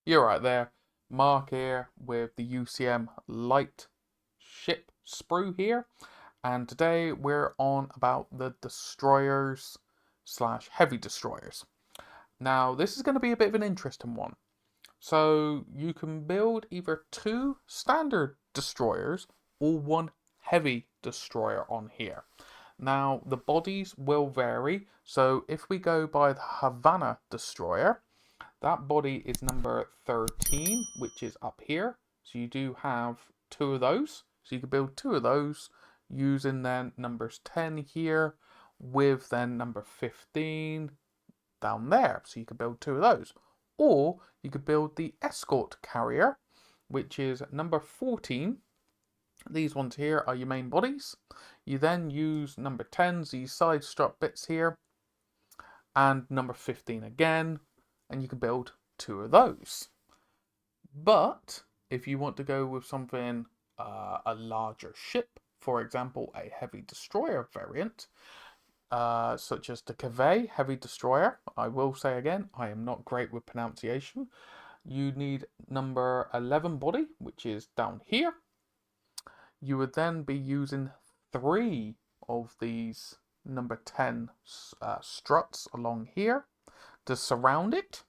You're right there. Mark here with the UCM light ship sprue here. And today we're on about the destroyers slash heavy destroyers. Now this is going to be a bit of an interesting one. So you can build either two standard destroyers or one heavy destroyer on here. Now the bodies will vary. So if we go by the Havana destroyer, that body is number 13, which is up here. So you do have two of those. So you can build two of those using then numbers 10 here with then number 15 down there. So you could build two of those. Or you could build the escort carrier, which is number 14. These ones here are your main bodies. You then use number 10s, these side strut bits here, and number 15 again, and you can build two of those. But if you want to go with something, a larger ship, for example, a heavy destroyer variant, such as the Cavay heavy destroyer, I will say again, I am not great with pronunciation. You need number 11 body, which is down here. You would then be using three of these number 10 struts along here to surround it.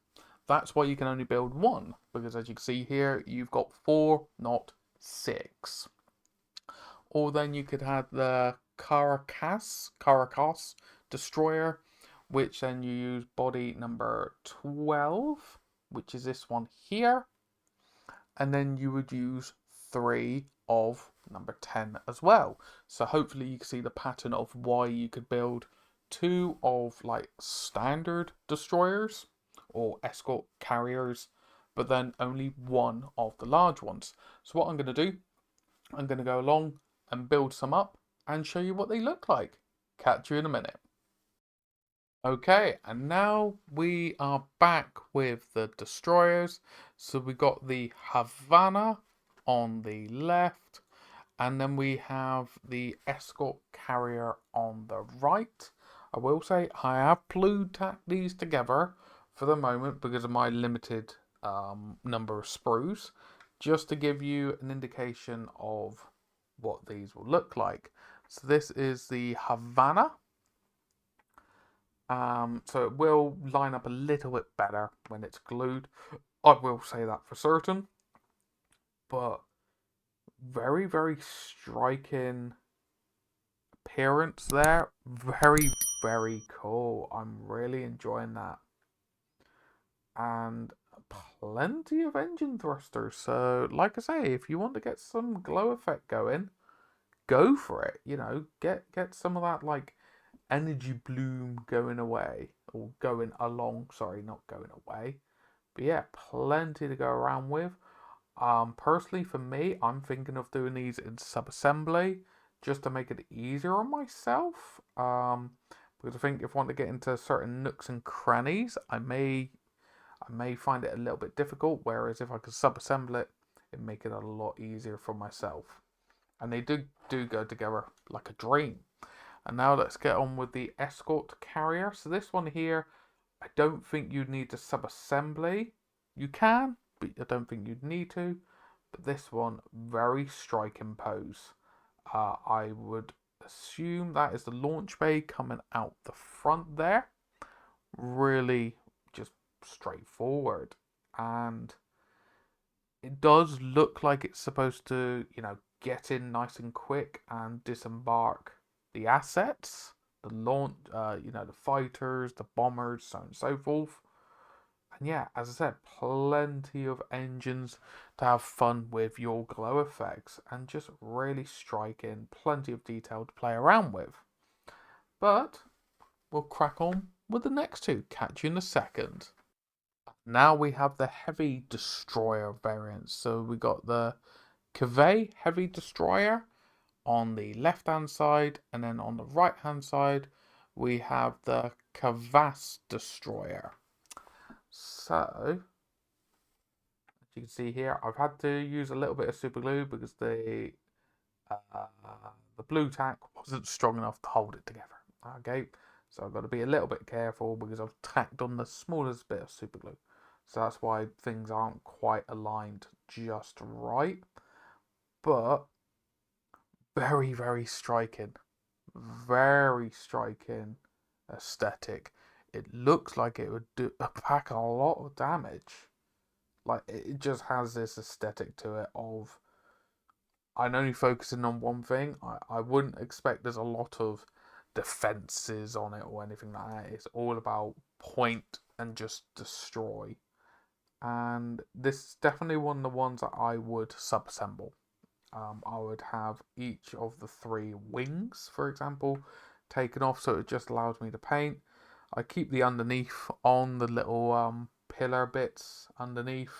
That's why you can only build one, because as you can see here, you've got four, not six. Or then you could have the Caracas destroyer, which then you use body number 12, which is this one here. And then you would use three of number 10 as well. So hopefully you can see the pattern of why you could build two of like standard destroyers or escort carriers, but then only one of the large ones. So what I'm going to do, I'm going to go along and build some up and show you what they look like. Catch you in a minute. Okay, and now we are back with the destroyers. So we got the Havana on the left, and then we have the escort carrier on the right. I will say I have tacked these together for the moment because of my limited number of sprues, just to give you an indication of what these will look like. So this is the Havana. So it will line up a little bit better when it's glued. I will say that for certain. But very, very striking appearance there. Very, very cool. I'm really enjoying that. And plenty of engine thrusters. So, like I say, if you want to get some glow effect going, go for it. You know, get some of that like energy bloom going away or going along. Sorry, not going away. But yeah, plenty to go around with. Personally, for me, I'm thinking of doing these in sub-assembly just to make it easier on myself. Because I think if I want to get into certain nooks and crannies, I may find it a little bit difficult. Whereas if I could sub-assemble it, it'd make it a lot easier for myself. And they do go together like a dream. And now let's get on with the escort carrier. So this one here, I don't think you'd need to sub-assembly. You can, but I don't think you'd need to. But this one, very striking pose. I would assume that is the launch bay coming out the front there. Really just straightforward. And it does look like it's supposed to, get in nice and quick and disembark the assets, the launch, the fighters, the bombers, so on and so forth. And yeah, as I said, plenty of engines to have fun with your glow effects and just really strike in, plenty of detail to play around with. But we'll crack on with the next two. Catch you in a second. Now we have the heavy destroyer variants. So we got the Cavay heavy destroyer on the left hand side, and then on the right hand side we have the Cavas destroyer. So as you can see here, I've had to use a little bit of super glue because the blue tack wasn't strong enough to hold it together. Okay, so I've got to be a little bit careful because I've tacked on the smallest bit of super glue. so that's why things aren't quite aligned just right. But very, very striking. Very striking aesthetic. It looks like it would pack a lot of damage. Like, it just has this aesthetic to it of, I'm only focusing on one thing. I wouldn't expect there's a lot of defenses on it or anything like that. It's all about point and just destroy. And this is definitely one of the ones that I would sub-assemble. I would have each of the 3 wings, for example, taken off, so it just allows me to paint. I keep the underneath on the little pillar bits underneath.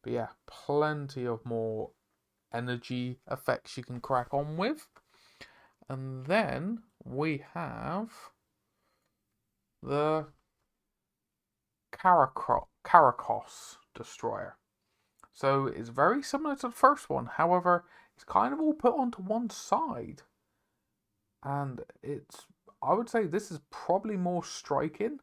But yeah, plenty of more energy effects you can crack on with. And then we have the Karakos Destroyer. So it's very similar to the first one. However, it's kind of all put onto one side. And I would say this is probably more striking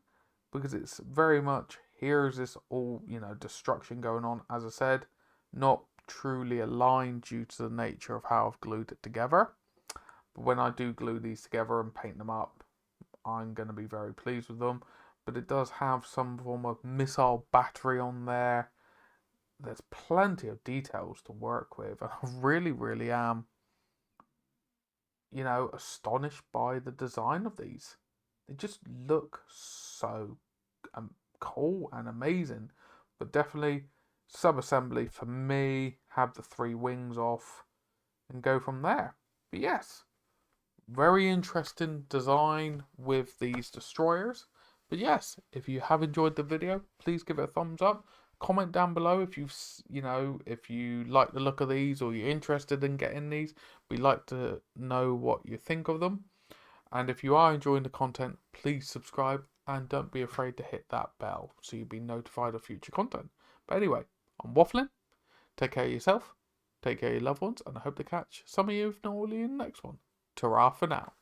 because it's very much, here's this all, destruction going on. As I said, not truly aligned due to the nature of how I've glued it together. But when I do glue these together and paint them up, I'm going to be very pleased with them. But it does have some form of missile battery on there. There's plenty of details to work with, and I really, really am, astonished by the design of these. They just look so cool and amazing. But definitely sub-assembly for me, have the 3 wings off and go from there. But yes, very interesting design with these destroyers. But yes, if you have enjoyed the video, please give it a thumbs up. Comment down below if if you like the look of these or you're interested in getting these. We'd like to know what you think of them. And if you are enjoying the content, please subscribe and don't be afraid to hit that bell so you'll be notified of future content. But anyway, I'm waffling. Take care of yourself, take care of your loved ones, and I hope to catch some of you, if not all of you, in the next one. Ta-ra for now.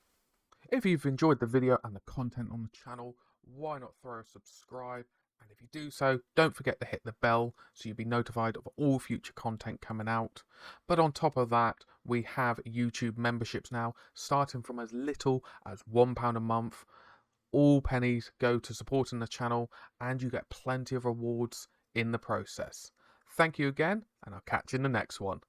If you've enjoyed the video and the content on the channel, why not throw a subscribe? And if you do so, don't forget to hit the bell so you'll be notified of all future content coming out. But on top of that, we have YouTube memberships now, starting from as little as £1 a month. All pennies go to supporting the channel, and you get plenty of rewards in the process. Thank you again, and I'll catch you in the next one.